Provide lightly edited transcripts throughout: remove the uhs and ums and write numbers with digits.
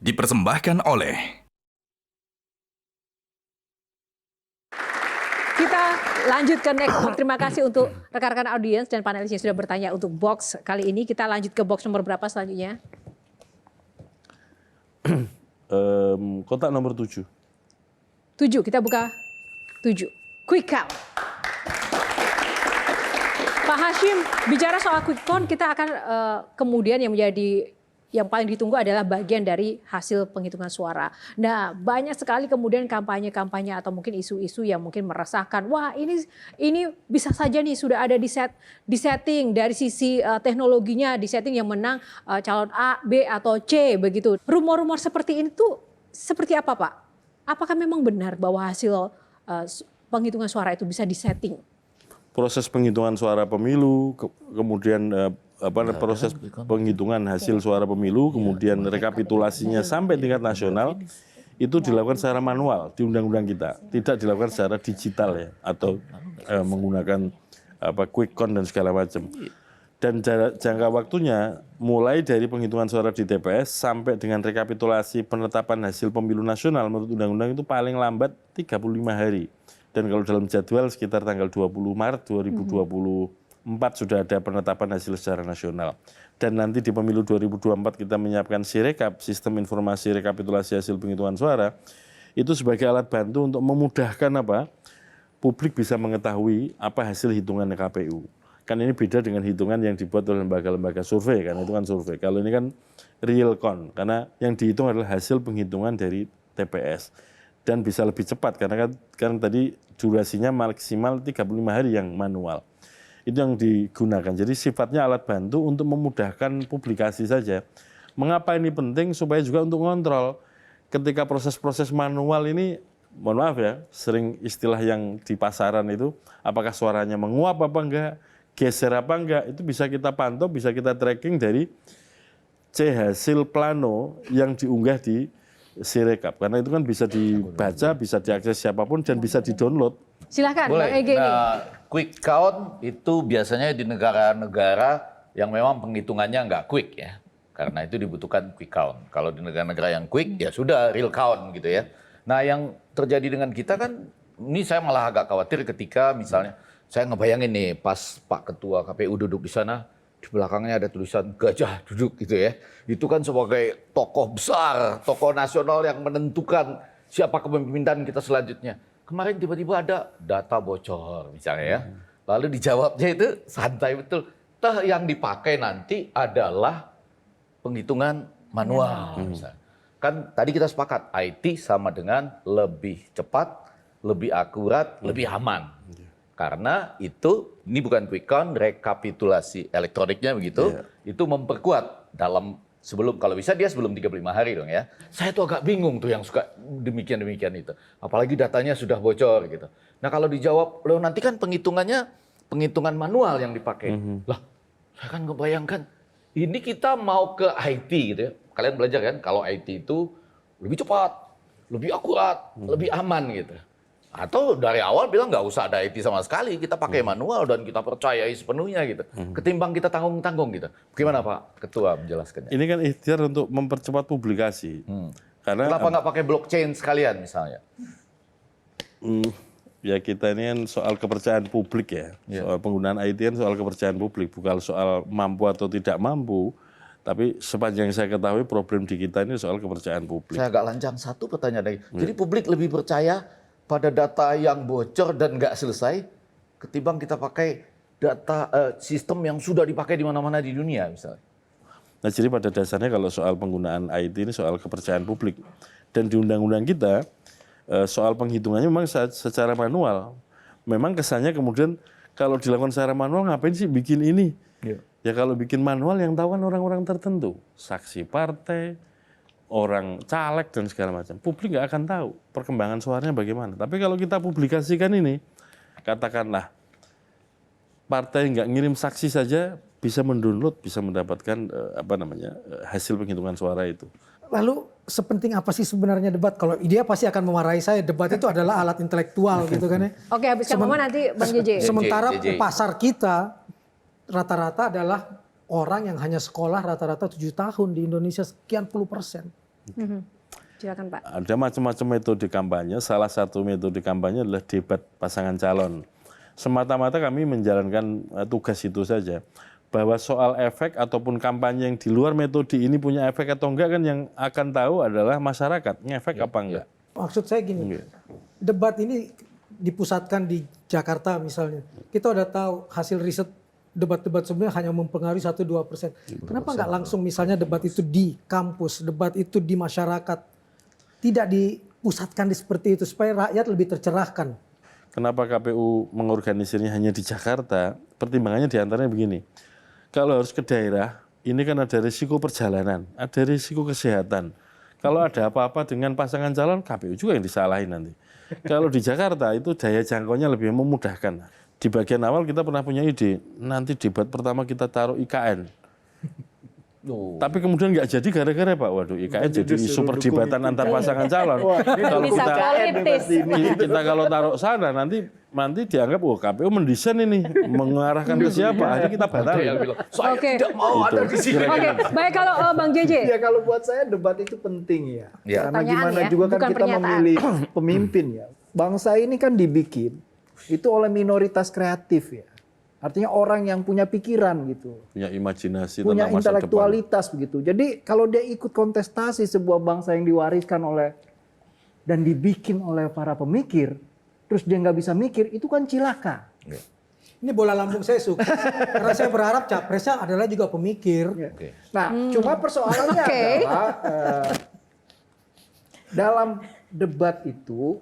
Dipersembahkan oleh Kita lanjut ke next box. Terima kasih untuk rekan-rekan audiens dan panelis yang sudah bertanya untuk box kali ini. Kita lanjut ke box nomor berapa selanjutnya? Kotak nomor 7. 7, kita buka 7. Quick count. Pak Hashim, bicara soal quick count, kita akan kemudian yang paling ditunggu adalah bagian dari hasil penghitungan suara. Nah, banyak sekali kemudian kampanye-kampanye atau mungkin isu-isu yang mungkin meresahkan. Wah, ini bisa saja nih sudah ada di setting dari sisi teknologinya, di setting yang menang calon A, B atau C begitu. Rumor-rumor seperti ini tuh seperti apa, Pak? Apakah memang benar bahwa hasil penghitungan suara itu bisa disetting? Proses penghitungan suara pemilu, kemudian proses penghitungan hasil suara pemilu, kemudian rekapitulasinya sampai tingkat nasional, itu dilakukan secara manual di undang-undang kita. Tidak dilakukan secara digital ya, atau menggunakan quick count dan segala macam. Dan jangka waktunya mulai dari penghitungan suara di TPS sampai dengan rekapitulasi penetapan hasil pemilu nasional menurut undang-undang itu paling lambat 35 hari. Dan kalau dalam jadwal sekitar tanggal 20 Maret 2024 sudah ada penetapan hasil secara nasional. Dan nanti di pemilu 2024 kita menyiapkan Sirekap, sistem informasi rekapitulasi hasil penghitungan suara, itu sebagai alat bantu untuk memudahkan publik bisa mengetahui apa hasil hitungan KPU. Kan ini beda dengan hitungan yang dibuat oleh lembaga-lembaga survei, karena itu kan survei. Kalau ini kan real count, karena yang dihitung adalah hasil penghitungan dari TPS. Dan bisa lebih cepat, karena kan tadi durasinya maksimal 35 hari yang manual. Itu yang digunakan. Jadi sifatnya alat bantu untuk memudahkan publikasi saja. Mengapa ini penting? Supaya juga untuk ngontrol. Ketika proses-proses manual ini, mohon maaf ya, sering istilah yang di pasaran itu, apakah suaranya menguap apa enggak, geser apa enggak, itu bisa kita pantau, bisa kita tracking dari hasil plano yang diunggah di Sirekap. Karena itu kan bisa dibaca, bisa diakses siapapun, dan bisa di-download. Silahkan, Bang Boleh. Ege ini. Quick count itu biasanya di negara-negara yang memang penghitungannya nggak quick ya. Karena itu dibutuhkan quick count. Kalau di negara-negara yang quick ya sudah real count gitu ya. Nah yang terjadi dengan kita kan, ini saya malah agak khawatir ketika misalnya, saya ngebayangin nih pas Pak Ketua KPU duduk di sana, di belakangnya ada tulisan gajah duduk gitu ya. Itu kan sebagai tokoh besar, tokoh nasional yang menentukan siapa kepemimpinan kita selanjutnya. Kemarin tiba-tiba ada data bocor misalnya ya. Lalu dijawabnya itu santai betul. Toh yang dipakai nanti adalah penghitungan manual. Misalnya. Kan tadi kita sepakat IT sama dengan lebih cepat, lebih akurat, lebih aman. Karena itu, ini bukan quick count, rekapitulasi elektroniknya begitu, itu memperkuat dalam sebelum, kalau bisa dia sebelum 35 hari dong ya. Saya tuh agak bingung tuh yang suka demikian-demikian itu. Apalagi datanya sudah bocor gitu. Nah kalau dijawab, loh nanti kan penghitungannya, penghitungan manual yang dipakai. Lah, saya kan ngebayangkan, ini kita mau ke IT gitu ya. Kalian belajar kan, kalau IT itu lebih cepat, lebih akurat, lebih aman gitu. Atau dari awal bilang nggak usah ada IT sama sekali, kita pakai manual dan kita percayai sepenuhnya gitu. Ketimbang kita tanggung-tanggung gitu. Bagaimana Pak Ketua menjelaskannya? Ini kan ikhtiar untuk mempercepat publikasi. Karena Kenapa nggak pakai blockchain sekalian misalnya? ya kita ini kan soal kepercayaan publik ya. Soal penggunaan IT kan soal kepercayaan publik, bukan soal mampu atau tidak mampu. Tapi sepanjang saya ketahui problem di kita ini soal kepercayaan publik. Saya agak lancang satu pertanyaan lagi. Jadi publik lebih percaya pada data yang bocor dan nggak selesai ketimbang kita pakai data sistem yang sudah dipakai di mana-mana di dunia misalnya. Nah jadi pada dasarnya kalau soal penggunaan IT ini soal kepercayaan publik. Dan di undang-undang kita soal penghitungannya memang secara manual. Memang kesannya kemudian kalau dilakukan secara manual ngapain sih bikin ini? Ya kalau bikin manual yang tahu kan orang-orang tertentu. Saksi partai, orang caleg dan segala macam. Publik nggak akan tahu perkembangan suaranya bagaimana. Tapi kalau kita publikasikan ini, katakanlah partai nggak ngirim saksi saja bisa mendownload, bisa mendapatkan hasil penghitungan suara itu. Lalu sepenting apa sih sebenarnya debat? Kalau dia pasti akan memarahi saya, debat itu adalah alat intelektual gitu kan ya. Oke, habiskan momen nanti Bang JJ. Sementara JJ. pasar kita rata-rata adalah orang yang hanya sekolah rata-rata 7 tahun di Indonesia sekian puluh %. Silakan Pak. Ada macam-macam metode kampanye. Salah satu metode kampanye adalah debat pasangan calon. Semata-mata kami menjalankan tugas itu saja. Bahwa soal efek ataupun kampanye yang di luar metode ini punya efek atau enggak kan yang akan tahu adalah masyarakat. Ngefek apa enggak. Maksud saya gini, debat ini dipusatkan di Jakarta misalnya. Kita udah tahu hasil riset debat-debat sebelumnya hanya mempengaruhi 1-2%. Kenapa nggak langsung misalnya debat itu di kampus, debat itu di masyarakat, tidak dipusatkan seperti itu supaya rakyat lebih tercerahkan? Kenapa KPU mengorganisirnya hanya di Jakarta? Pertimbangannya diantaranya begini. Kalau harus ke daerah, ini kan ada risiko perjalanan, ada risiko kesehatan. Kalau ada apa-apa dengan pasangan calon, KPU juga yang disalahin nanti. Kalau di Jakarta itu daya jangkaunya lebih memudahkan. Di bagian awal kita pernah punya ide, nanti debat pertama kita taruh IKN. Tapi kemudian nggak jadi gara-gara Pak, waduh IKN jadi isu perdebatan antar pasangan calon. Kalau Bisa politis. kita kalau taruh sana nanti dianggap KPU mendesain ini mengarahkan ke siapa, akhirnya kita batalin. Saya Oke. tidak mau ada di sini. Oke, baik kalau Bang JJ. Ya kalau buat saya debat itu penting ya. Ya. Karena Pertanyaan gimana ya, juga kan bukan kita pernyataan. memilih pemimpin ya. Bangsa ini kan dibikin itu oleh minoritas kreatif ya. Artinya orang yang punya pikiran gitu. Punya imajinasi Punya tentang masa depan. intelektualitas begitu. Jadi kalau dia ikut kontestasi sebuah bangsa yang diwariskan oleh dan dibikin oleh para pemikir, terus dia nggak bisa mikir, itu kan cilaka. Ini bola lambung saya suka. Karena saya berharap capresnya adalah juga pemikir. Nah, cuma persoalannya adalah dalam debat itu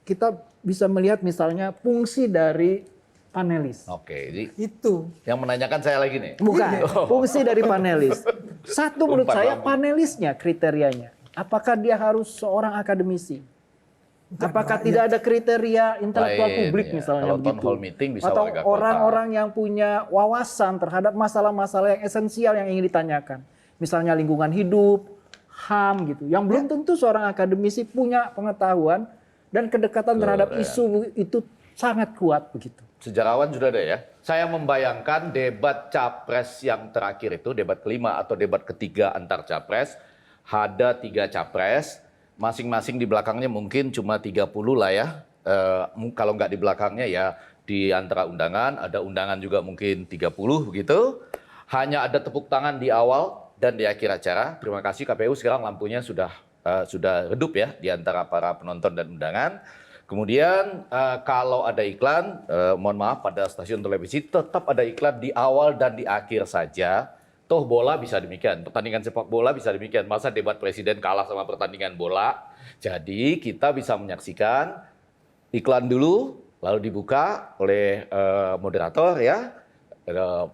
kita bisa melihat misalnya fungsi dari panelis. Oke, jadi Itu. yang menanyakan saya lagi nih. Bukan, fungsi dari panelis. Satu menurut Umpan saya lambung. panelisnya kriterianya. Apakah dia harus seorang akademisi? Apakah tidak ada kriteria intelektual Lain, publik ya. misalnya Kalau town begitu? hall meeting bisa Atau warga kota. orang-orang yang punya wawasan terhadap masalah-masalah yang esensial yang ingin ditanyakan. Misalnya lingkungan hidup, HAM gitu. Yang belum tentu seorang akademisi punya pengetahuan dan kedekatan terhadap isu itu sangat kuat begitu. Sejarawan sudah ada ya. Saya membayangkan debat capres yang terakhir itu, debat kelima atau debat ketiga antar capres, ada 3 capres, masing-masing di belakangnya mungkin cuma 30 lah ya. Kalau nggak di belakangnya ya di antara undangan, ada undangan juga mungkin 30 begitu. Hanya ada tepuk tangan di awal dan di akhir acara. Terima kasih KPU, sekarang lampunya sudah redup ya di antara para penonton dan undangan. Kemudian kalau ada iklan, mohon maaf pada stasiun televisi tetap ada iklan di awal dan di akhir saja. Toh bola bisa demikian, pertandingan sepak bola bisa demikian. Masa debat presiden kalah sama pertandingan bola? Jadi kita bisa menyaksikan iklan dulu, lalu dibuka oleh moderator ya,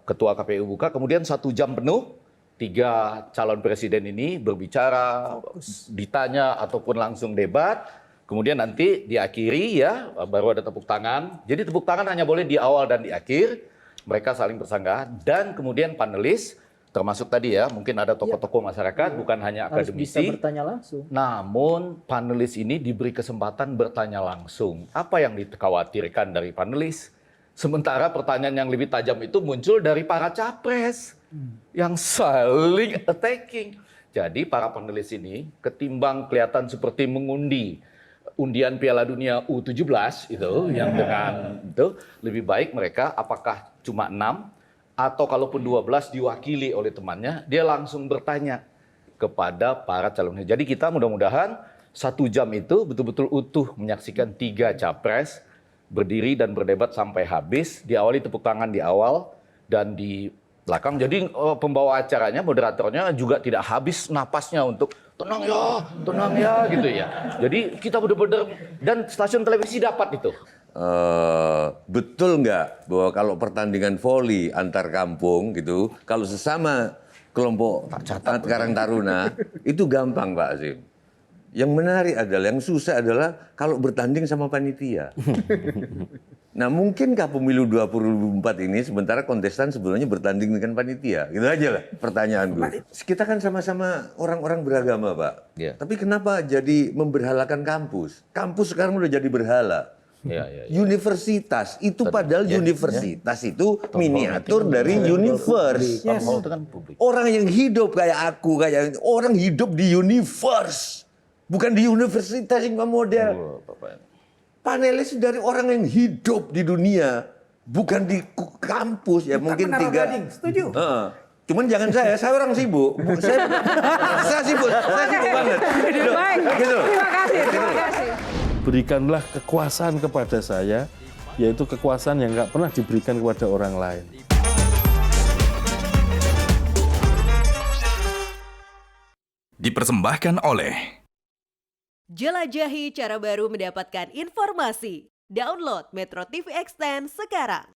ketua KPU buka, kemudian 1 jam penuh. 3 calon presiden ini berbicara, ditanya ataupun langsung debat. Kemudian nanti diakhiri ya, baru ada tepuk tangan. Jadi tepuk tangan hanya boleh di awal dan di akhir. Mereka saling bersanggahan. Dan kemudian panelis, termasuk tadi ya, mungkin ada tokoh-tokoh masyarakat, bukan hanya Harus bisa akademisi. bertanya langsung. Namun panelis ini diberi kesempatan bertanya langsung. Apa yang dikhawatirkan dari panelis? Sementara pertanyaan yang lebih tajam itu muncul dari para capres. Yang saling attacking. Jadi para panelis ini ketimbang kelihatan seperti mengundi undian Piala Dunia U17 itu yang dengan itu lebih baik mereka apakah cuma 6 atau kalaupun 12 diwakili oleh temannya, dia langsung bertanya kepada para calon. Jadi kita mudah-mudahan 1 jam itu betul-betul utuh menyaksikan 3 capres berdiri dan berdebat sampai habis, diawali tepuk tangan di awal dan di belakang. Jadi pembawa acaranya, moderatornya juga tidak habis napasnya untuk tenang ya gitu ya. Jadi kita benar-benar, dan stasiun televisi dapat itu. Betul nggak bahwa kalau pertandingan voli antar kampung gitu, kalau sesama kelompok Karang Taruna itu gampang Pak Azim. Yang menarik adalah, yang susah adalah kalau bertanding sama panitia. Nah mungkinkah pemilu 2024 ini sementara kontestan sebetulnya bertanding dengan panitia? Gitu aja lah pertanyaan gue. Kita kan sama-sama orang-orang beragama Pak. Yeah. Tapi kenapa jadi memberhalakan kampus? Kampus sekarang udah jadi berhala. Iya. Universitas itu padahal universitas itu miniatur dari universe. Town hall itu kan publik. Orang yang hidup kayak aku, kayak orang hidup di universe, bukan di universitas yang model. Oh, Bapak. Panelis dari orang yang hidup di dunia, bukan di kampus ya. Mungkin Menara 3. Gading, setuju. Cuman jangan saya orang sibuk. Saya sibuk banget. Baik, Gitu. terima kasih. Berikanlah kekuasaan kepada saya, yaitu kekuasaan yang nggak pernah diberikan kepada orang lain. Dipersembahkan oleh Jelajahi cara baru mendapatkan informasi. Download Metro TV Extend sekarang.